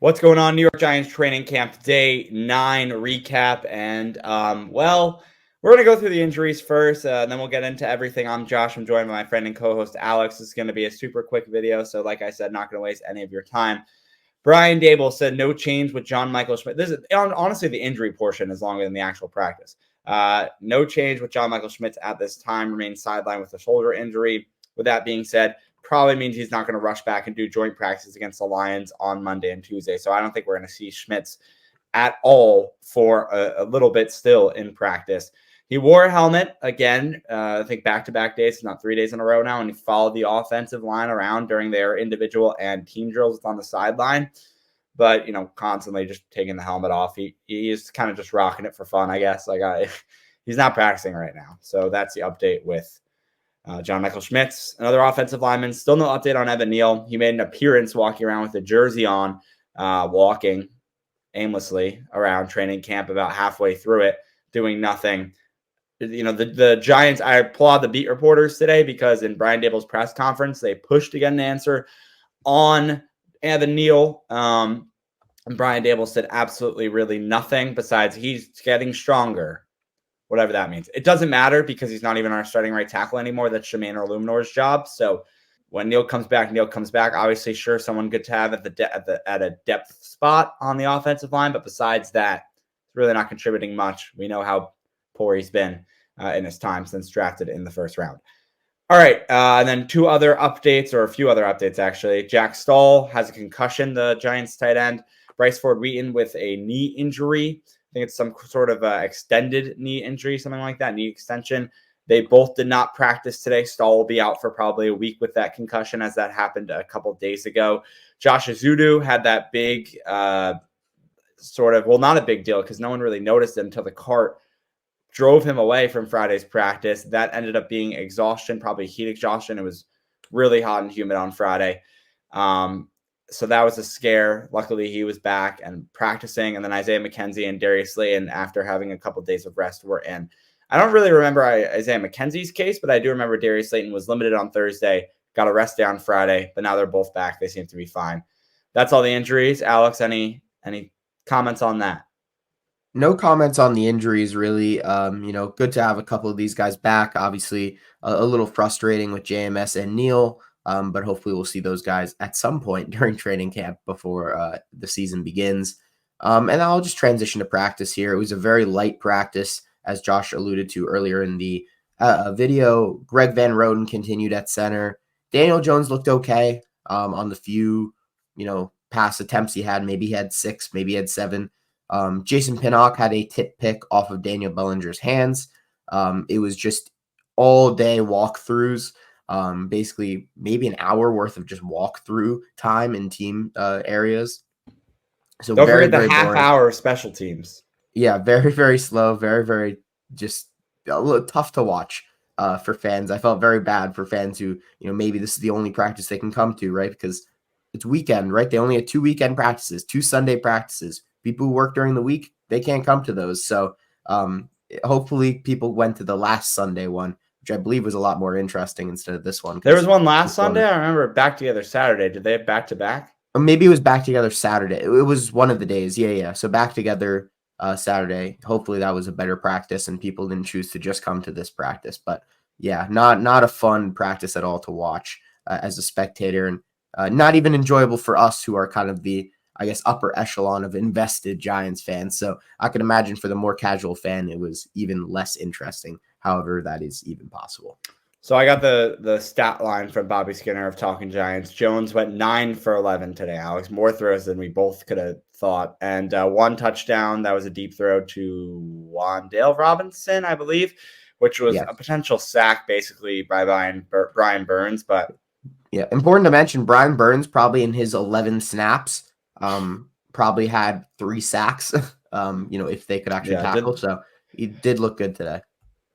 What's going on? New York Giants training camp day 9 recap. And, we're going to go through the injuries first, and then we'll get into everything. I'm Josh. I'm joined by my friend and co-host Alex. This is going to be a super quick video. So like I said, not going to waste any of your time. Brian Daboll said no change with John Michael Schmitz. This is honestly the injury portion is longer than the actual practice. No change with John Michael Schmitz at this time. Remains sidelined with a shoulder injury. With that being said, probably means he's not going to rush back and do joint practices against the Lions on Monday and Tuesday. So I don't think we're going to see Schmitz at all for a little bit still in practice. He wore a helmet again, I think back-to-back days, not 3 days in a row now, and he followed the offensive line around during their individual and team drills on the sideline. But, constantly just taking the helmet off. He's kind of just rocking it for fun, I guess. He's not practicing right now. So that's the update with John Michael Schmitz. Another offensive lineman. Still no update on Evan Neal. He made an appearance walking around with a jersey on, walking aimlessly around training camp about halfway through it, doing nothing. The Giants, I applaud the beat reporters today because in Brian Daboll's press conference, they pushed to get an answer on Evan Neal. And Brian Daboll said absolutely really nothing besides he's getting stronger, whatever that means. It doesn't matter because he's not even our starting right tackle anymore. That's Shemaine Orluminor's job. So when Neal comes back. Obviously, sure, someone good to have at a depth spot on the offensive line. But besides that, it's really not contributing much. We know how poor he's been in his time since drafted in the first round. All right, and then a few other updates, actually. Jack Stahl has a concussion, the Giants tight end. Bryce Ford-Wheaton with a knee injury. I think it's some sort of extended knee injury, something like that, knee extension. They both did not practice today. Stahl will be out for probably a week with that concussion, as that happened a couple of days ago. Josh Ezeudu had that big not a big deal because no one really noticed it until the cart drove him away from Friday's practice. That ended up being exhaustion, probably heat exhaustion. It was really hot and humid on Friday. So that was a scare. Luckily, he was back and practicing. And then Isaiah McKenzie and Darius Slayton, after having a couple of days of rest, were in. I don't really remember Isaiah McKenzie's case, but I do remember Darius Slayton was limited on Thursday, got a rest day on Friday, but now they're both back. They seem to be fine. That's all the injuries. Alex, any comments on that? No comments on the injuries, really. Good to have a couple of these guys back. Obviously, a little frustrating with JMS and Neal, but hopefully we'll see those guys at some point during training camp before the season begins. And I'll just transition to practice here. It was a very light practice, as Josh alluded to earlier in the video. Greg Van Roten continued at center. Daniel Jones looked okay on the few, pass attempts he had. Maybe he had 6, maybe he had 7. Jason Pinnock had a tip pick off of Daniel Bellinger's hands. It was just all day walkthroughs, basically maybe an hour worth of just walkthrough time in team areas. So don't forget the half hour special teams. Yeah, very, very slow, very, very just a little tough to watch for fans. I felt very bad for fans who, maybe this is the only practice they can come to, right? Because it's weekend, right? They only had 2 weekend practices, 2 Sunday practices. People who work during the week, they can't come to those. So hopefully people went to the last Sunday one, which I believe was a lot more interesting instead of this one. There was one last Sunday. I remember Back Together Saturday. Did they have back-to-back? Maybe it was Back Together Saturday. It was one of the days. Yeah. So Back Together Saturday. Hopefully that was a better practice and people didn't choose to just come to this practice. But yeah, not a fun practice at all to watch as a spectator, and not even enjoyable for us who are kind of the, I guess, upper echelon of invested Giants fans. So I can imagine for the more casual fan, it was even less interesting. However, that is even possible. So I got the stat line from Bobby Skinner of Talking Giants. Jones went 9 for 11 today, Alex. More throws than we both could have thought. And 1 touchdown. That was a deep throw to Wan'Dale Robinson, I believe, which was a potential sack basically by Brian Burns. But yeah, important to mention, Brian Burns probably in his 11 snaps probably had 3 sacks, if they could actually tackle. So he did look good today.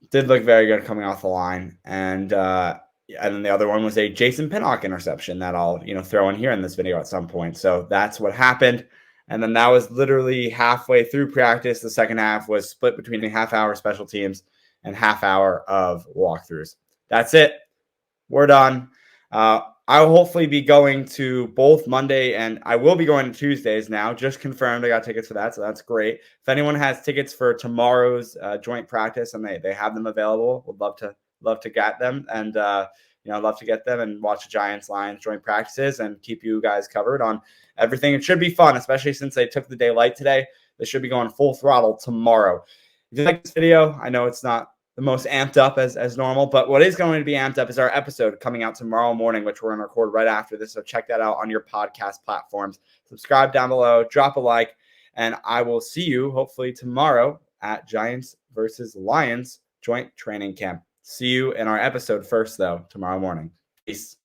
Did look very good coming off the line. And then the other one was a Jason Pinnock interception that I'll, throw in here in this video at some point. So that's what happened. And then that was literally halfway through practice. The second half was split between a half-hour special teams and half-hour of walkthroughs. That's it. We're done. I will hopefully be going to both Monday and I will be going to Tuesdays now. Just confirmed. I got tickets for that, so that's great. If anyone has tickets for tomorrow's joint practice and they have them available, would love to get them and love to get them and watch the Giants Lions joint practices and keep you guys covered on everything. It should be fun, especially since they took the day light today. They should be going full throttle tomorrow. If you like this video, I know it's not the most amped up as normal, but what is going to be amped up is our episode coming out tomorrow morning, which we're going to record right after this. So check that out on your podcast platforms. Subscribe down below, drop a like, and I will see you hopefully tomorrow at Giants versus Lions joint training camp. See you in our episode first, though, tomorrow morning. Peace.